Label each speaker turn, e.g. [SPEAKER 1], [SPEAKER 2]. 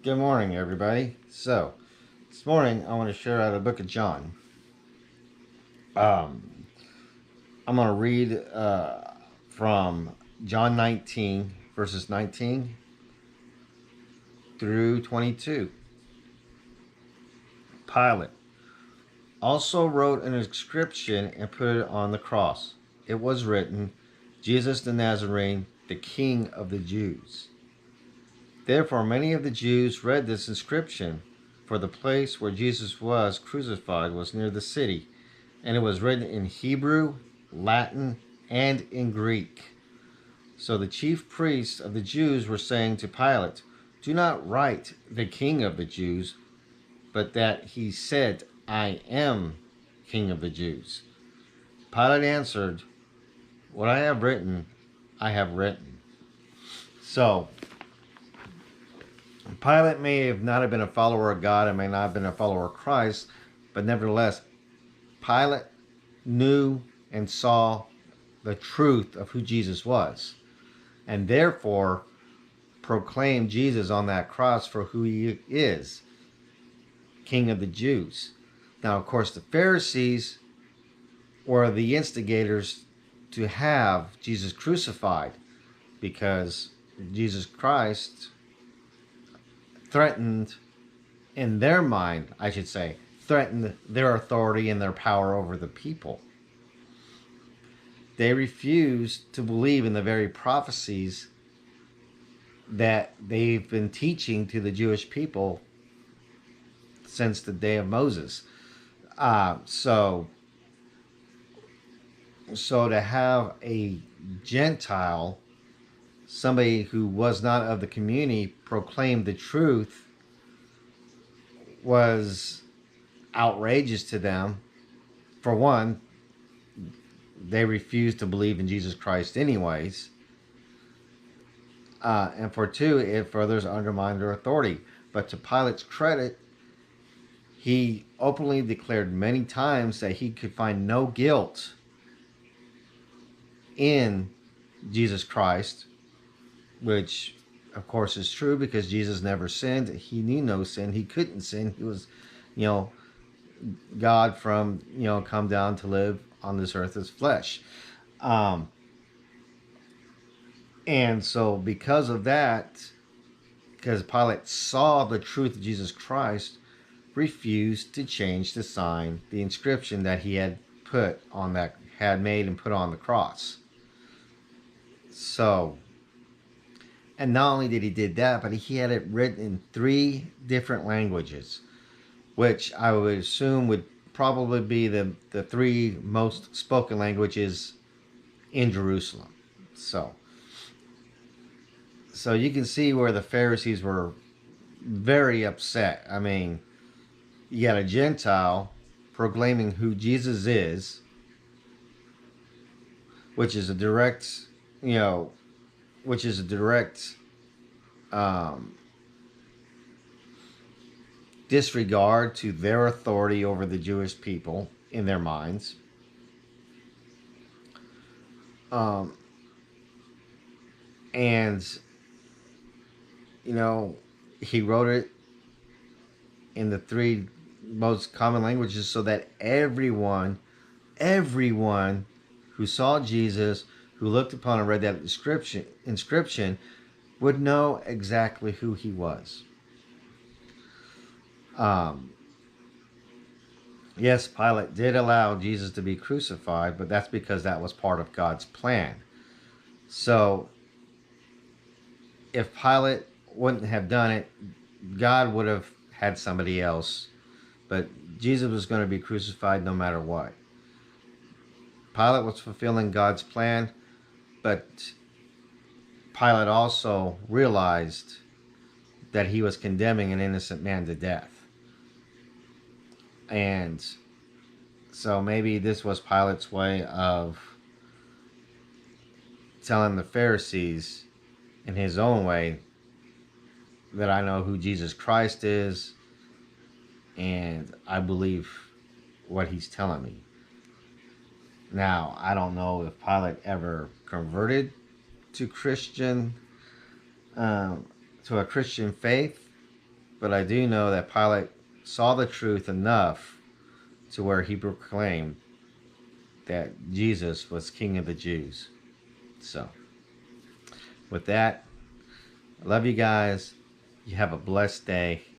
[SPEAKER 1] Good morning, everybody. So, this morning I want to share out of the book of John. Um, I'm going to read from John 19, verses 19 through 22. Pilate also wrote an inscription and put it on the cross. It was written, Jesus the Nazarene, the King of the Jews. Therefore, many of the Jews read this inscription, for the place where Jesus was crucified was near the city, and it was written in Hebrew, Latin, and in Greek. So the chief priests of the Jews were saying to Pilate, "Do not write the King of the Jews, but that he said, 'I am King of the Jews.'" Pilate answered, "What I have written, I have written." So Pilate may have not have been a follower of God and may not have been a follower of Christ, but nevertheless, Pilate knew and saw the truth of who Jesus was, and therefore proclaimed Jesus on that cross for who he is, King of the Jews. Now, of course, the Pharisees were the instigators to have Jesus crucified because Jesus Christ threatened, in their mind, I should say, threatened their authority and their power over the people. They refused to believe in the very prophecies that they've been teaching to the Jewish people since the day of Moses. So to have a Gentile, somebody who was not of the community, proclaim the truth was outrageous to them. For one, they refused to believe in Jesus Christ anyways. And for two, it further undermined their authority. But to Pilate's credit, he openly declared many times that he could find no guilt in Jesus Christ, which of course is true because Jesus never sinned. He knew no sin. He couldn't sin. He was, God from, come down to live on this earth as flesh. And so because of that, because Pilate saw the truth of Jesus Christ, refused to change the sign, the inscription that he had made and put on the cross. So, and not only did he did that, but he had it written in 3 different languages, which I would assume would probably be the 3 most spoken languages in Jerusalem. So you can see where the Pharisees were very upset. I mean, you got a Gentile proclaiming who Jesus is, which is a direct, disregard to their authority over the Jewish people in their minds. And he wrote it in the 3 most common languages so that everyone who saw Jesus, who looked upon and read that inscription would know exactly who he was. Yes, Pilate did allow Jesus to be crucified, but that's because that was part of God's plan. So if Pilate wouldn't have done it, God would have had somebody else, but Jesus was going to be crucified no matter what. Pilate was fulfilling God's plan, but Pilate also realized that he was condemning an innocent man to death. And so maybe this was Pilate's way of telling the Pharisees in his own way that I know who Jesus Christ is, and I believe what he's telling me. Now, I don't know if Pilate ever converted to a Christian faith, but I do know that Pilate saw the truth enough to where he proclaimed that Jesus was King of the Jews. So, with that, I love you guys. You have a blessed day.